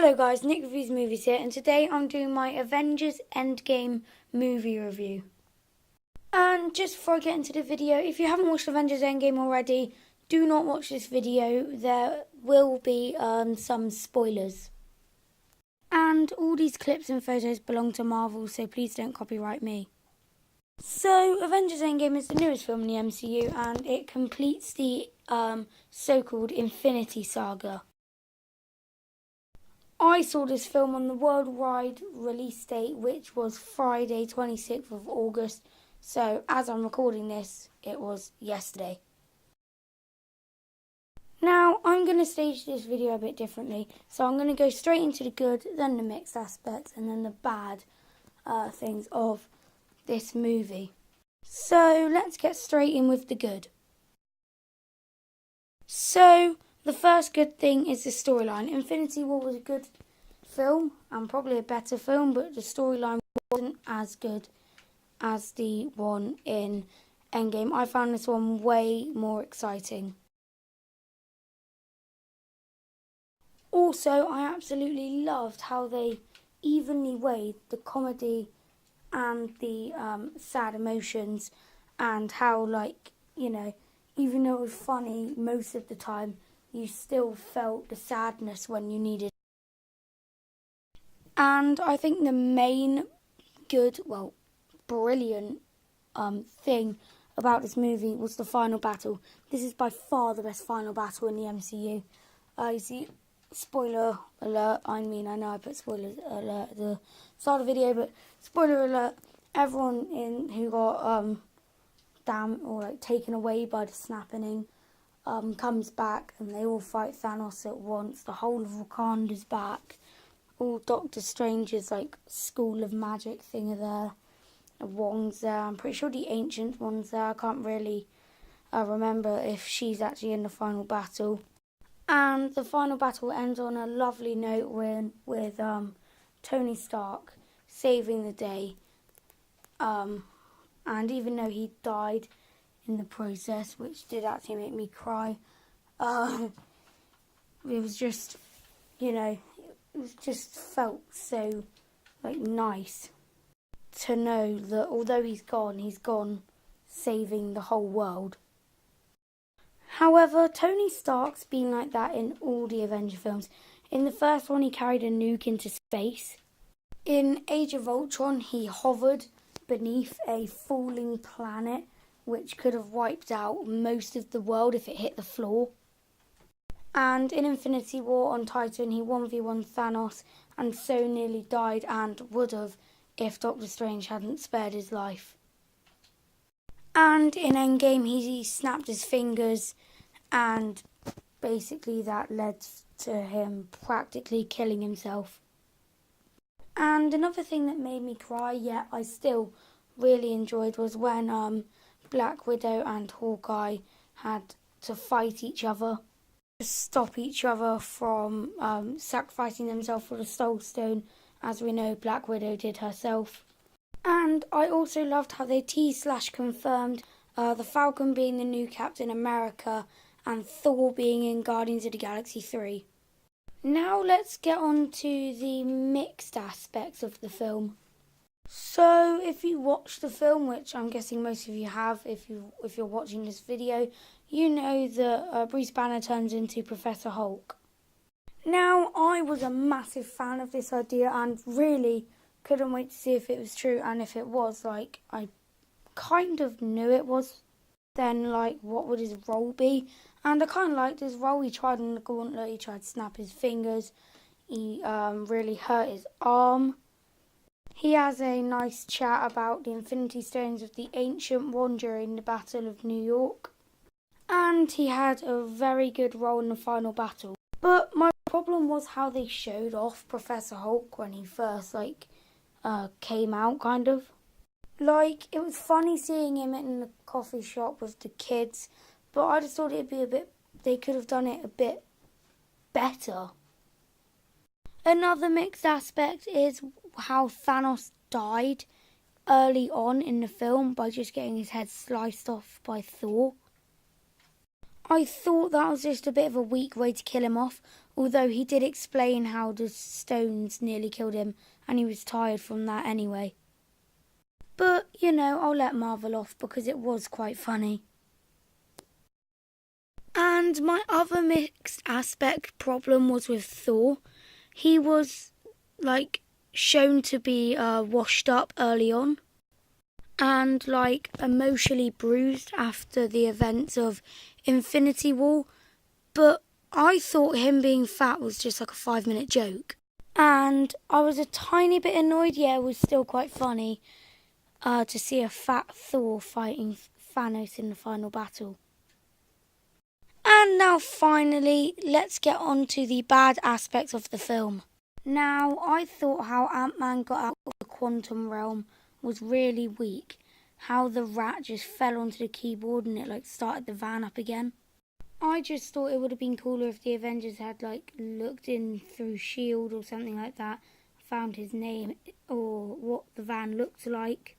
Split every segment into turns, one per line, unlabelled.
Hello guys, Nick Reviews Movies here, and today I'm doing my Avengers Endgame movie review. And just before I get into the video, if you haven't watched Avengers Endgame already, do not watch this video. There will be some spoilers. And all these clips and photos belong to Marvel, so please don't copyright me. So, Avengers Endgame is the newest film in the MCU, and it completes the so-called Infinity Saga. I saw this film on the worldwide release date, which was Friday 26th of August. So as I'm recording this, it was yesterday. Now, I'm going to stage this video a bit differently. So I'm going to go straight into the good, then the mixed aspects, and then the bad things of this movie. So let's get straight in with the good. So the first good thing is the storyline. Infinity War was a good film and probably a better film, but the storyline wasn't as good as the one in Endgame. I found this one way more exciting. Also, I absolutely loved how they evenly weighed the comedy and the sad emotions, and how, even though it was funny most of the time, you still felt the sadness when you needed. And I think the main brilliant thing about this movie was the final battle. This is by far the best final battle in the MCU. You see, spoiler alert, I know I put spoiler alert at the start of the video, but spoiler alert, everyone who got taken away by the snapping comes back, and they all fight Thanos at once. The whole of Wakanda's back. All Doctor Strange's School of Magic thing are there. Wong's there. I'm pretty sure the Ancient One's there. I can't really remember if she's actually in the final battle. And the final battle ends on a lovely note with Tony Stark saving the day. And even though he died in the process, which did actually make me cry, it was just, it just felt so nice to know that although he's gone saving the whole world. However, Tony Stark's been like that in all the Avengers films. In the first one, he carried a nuke into space. In Age of Ultron, he hovered beneath a falling planet, which could have wiped out most of the world if it hit the floor. And in Infinity War on Titan, he 1v1 Thanos and so nearly died, and would have if Doctor Strange hadn't spared his life. And in Endgame, he snapped his fingers, and basically that led to him practically killing himself. And another thing that made me cry, yet I still really enjoyed, was when Black Widow and Hawkeye had to fight each other to stop each other from sacrificing themselves for the Soul Stone, as we know Black Widow did herself. And I also loved how they teased/confirmed the Falcon being the new Captain America and Thor being in Guardians of the Galaxy 3. Now let's get on to the mixed aspects of the film. So if you watched the film, which I'm guessing most of you have, if you're watching this video, you know that Bruce Banner turns into Professor Hulk. Now, I was a massive fan of this idea and really couldn't wait to see if it was true, and if it was, I kind of knew it was, then what would his role be? And I kind of liked his role. He tried in the gauntlet, he tried to snap his fingers, he really hurt his arm. He has a nice chat about the Infinity Stones of the Ancient One during the Battle of New York. And he had a very good role in the final battle. But my problem was how they showed off Professor Hulk when he first, came out, kind of. It was funny seeing him in the coffee shop with the kids, but I just thought they could have done it a bit better. Another mixed aspect is how Thanos died early on in the film by just getting his head sliced off by Thor. I thought that was just a bit of a weak way to kill him off, Although he did explain how the stones nearly killed him and he was tired from that anyway. But, you know, I'll let Marvel off because it was quite funny. And my other mixed aspect problem was with Thor. He was, shown to be washed up early on and, emotionally bruised after the events of Infinity War. But I thought him being fat was just like a 5-minute joke. And I was a tiny bit annoyed. Yeah, it was still quite funny to see a fat Thor fighting Thanos in the final battle. And now finally, let's get on to the bad aspects of the film. Now, I thought how Ant-Man got out of the quantum realm was really weak. How the rat just fell onto the keyboard and it started the van up again. I just thought it would have been cooler if the Avengers had looked in through S.H.I.E.L.D. or something like that, found his name or what the van looked like,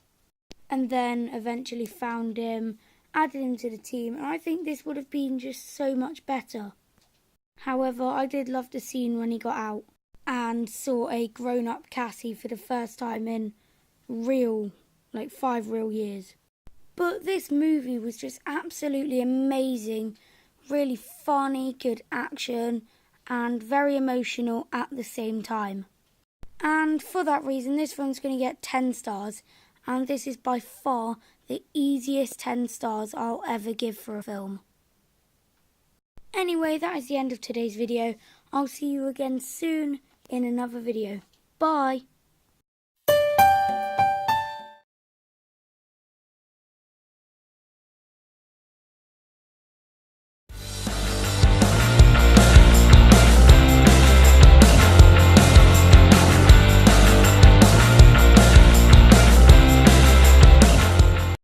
and then eventually found him, added him to the team, and I think this would have been just so much better. However, I did love the scene when he got out and saw a grown-up Cassie for the first time in 5 real years. But this movie was just absolutely amazing, really funny, good action, and very emotional at the same time. And for that reason, this film's going to get 10 stars, and this is by far the easiest 10 stars I'll ever give for a film. Anyway, that is the end of today's video. I'll see you again soon in another video. Bye!